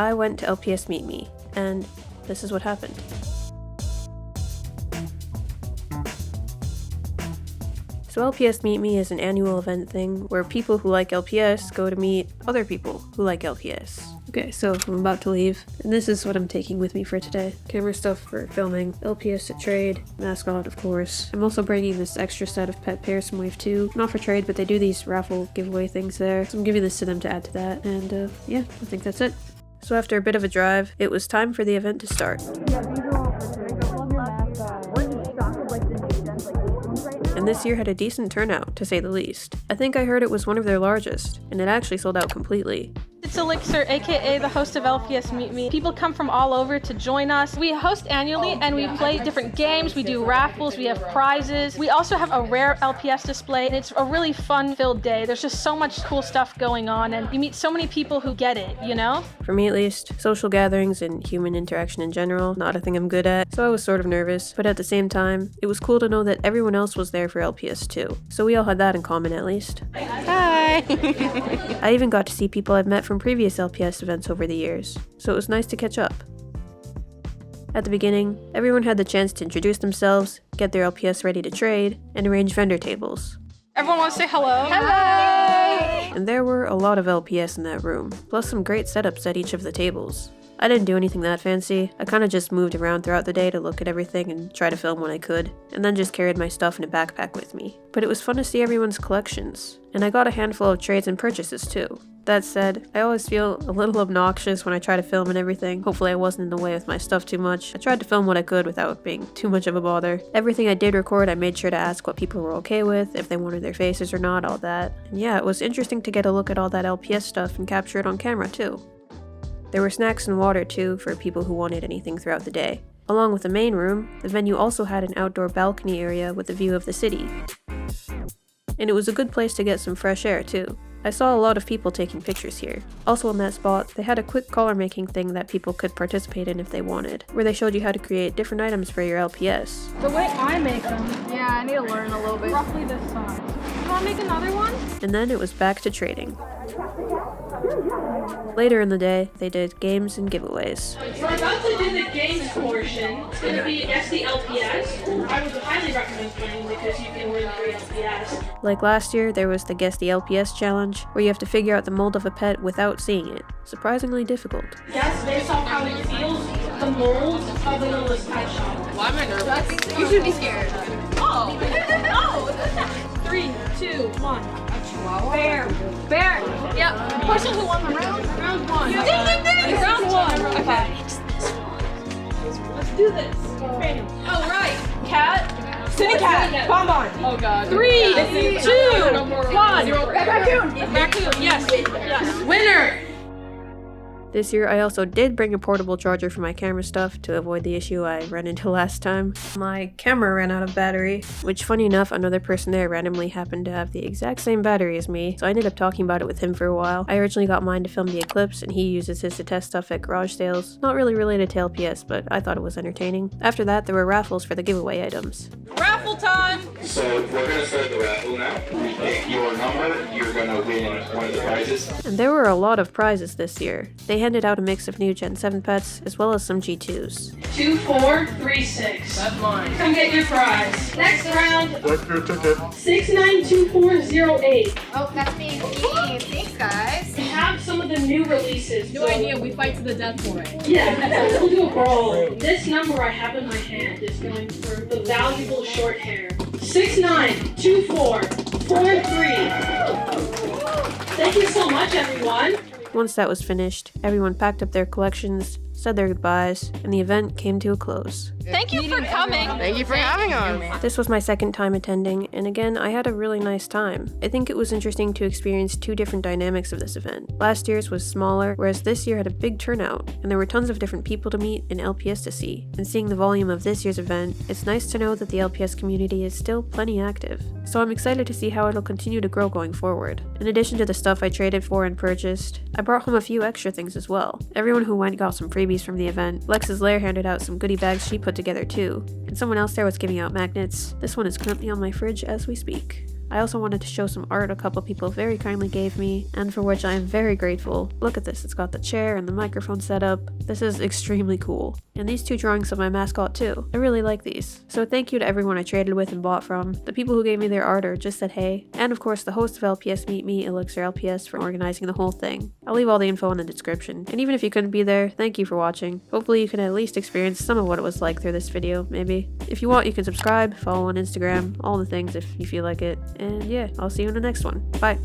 I went to LPS MeetMe, and this is what happened. So LPS MeetMe is an annual event thing where people who like LPS go to meet other people who like LPS. Okay, so I'm about to leave, and this is what I'm taking with me for today. Camera stuff for filming, LPS to trade, mascot of course. I'm also bringing this extra set of pet pairs from Wave 2. Not for trade, but they do these raffle giveaway things there, so I'm giving this to them to add to that, and yeah, I think that's it. So after a bit of a drive, it was time for the event to start. And this year had a decent turnout, to say the least. I think I heard it was one of their largest, and it actually sold out completely. It's Elixir, aka the host of LPS MeetMe. People come from all over to join us. We host annually and we play different games, we do raffles, we have prizes. We also have a rare LPS display, and it's a really fun-filled day. There's just so much cool stuff going on, and you meet so many people who get it, you know? For me at least, social gatherings and human interaction in general, not a thing I'm good at, so I was sort of nervous, but at the same time, it was cool to know that everyone else was there for LPS too. So we all had that in common at least. Hi! I even got to see people I've met from previous LPS events over the years, so it was nice to catch up. At the beginning, everyone had the chance to introduce themselves, get their LPS ready to trade, and arrange vendor tables. Everyone wants to say hello? Hello! And there were a lot of LPS in that room, plus some great setups at each of the tables. I didn't do anything that fancy. I kinda just moved around throughout the day to look at everything and try to film when I could, and then just carried my stuff in a backpack with me. But it was fun to see everyone's collections, and I got a handful of trades and purchases too. That said, I always feel a little obnoxious when I try to film and everything. Hopefully I wasn't in the way with my stuff too much. I tried to film what I could without being too much of a bother. Everything I did record, I made sure to ask what people were okay with, if they wanted their faces or not, all that. And yeah, it was interesting to get a look at all that LPS stuff and capture it on camera too. There were snacks and water too for people who wanted anything throughout the day. Along with the main room, the venue also had an outdoor balcony area with a view of the city. And it was a good place to get some fresh air too. I saw a lot of people taking pictures here. Also in that spot, they had a quick collar making thing that people could participate in if they wanted, where they showed you how to create different items for your LPS. The way I make them. Yeah, I need to learn a little bit. Roughly this size. You wanna make another one? And then it was back to trading. Later in the day, they did games and giveaways. We're about to do the games portion. It's going to be against the LPS. I would highly recommend playing because you can win free LPS. Like last year, there was the Guess the LPS challenge, where you have to figure out the mold of a pet without seeing it. Surprisingly difficult. Guess based off how it feels, the mold of the Littlest Pet Shop. Why am I nervous? You should be scared. Oh! Oh! 3, 2, 1. Bear. Bear. Yep. Person who won the round. Round 1. Ding, ding, ding. Round 1. Okay. Let's do this. Oh, right. Cat. Sit cat. Bonbon. Oh, God. 3, 2, 1. Raccoon. Raccoon. Yes. Yes. Winner. This year, I also did bring a portable charger for my camera stuff to avoid the issue I ran into last time. My camera ran out of battery, which funny enough, another person there randomly happened to have the exact same battery as me, so I ended up talking about it with him for a while. I originally got mine to film the eclipse, and he uses his to test stuff at garage sales. Not really related to LPS, but I thought it was entertaining. After that, there were raffles for the giveaway items. Raffle time! So we're going to start the raffle now. We pick your number, you're going to win one of the prizes. And there were a lot of prizes this year. They handed out a mix of new Gen 7 pets, as well as some G2s. 2436. That's mine. Come get your prize. Next round. Collect your ticket. 692408. Oh, that's me. Thanks, guys. We have some of the new releases. No idea. We fight to the death for it. Yeah, we'll do a brawl. This number I have in my hand is going for the valuable short hair. 692443. Thank you so much, everyone. Once that was finished, everyone packed up their collections, said their goodbyes, and the event came to a close. Thank you for coming. Thank you for having us. This was my second time attending, and again, I had a really nice time. I think it was interesting to experience two different dynamics of this event. Last year's was smaller, whereas this year had a big turnout, and there were tons of different people to meet and LPS to see. And seeing the volume of this year's event, it's nice to know that the LPS community is still plenty active. So I'm excited to see how it'll continue to grow going forward. In addition to the stuff I traded for and purchased, I brought home a few extra things as well. Everyone who went got some freebies from the event. Lex's Lair handed out some goodie bags she put together too, and someone else there was giving out magnets. This one is currently on my fridge as we speak. I also wanted to show some art a couple people very kindly gave me, and for which I am very grateful. Look at this, it's got the chair and the microphone set up. This is extremely cool. And these two drawings of my mascot too. I really like these. So thank you to everyone I traded with and bought from, the people who gave me their art or just said hey, and of course the host of LPS MeetMe, Elixir LPS, for organizing the whole thing. I'll leave all the info in the description. And even if you couldn't be there, thank you for watching. Hopefully you can at least experience some of what it was like through this video, maybe. If you want, you can subscribe, follow on Instagram, all the things if you feel like it. And yeah, I'll see you in the next one. Bye.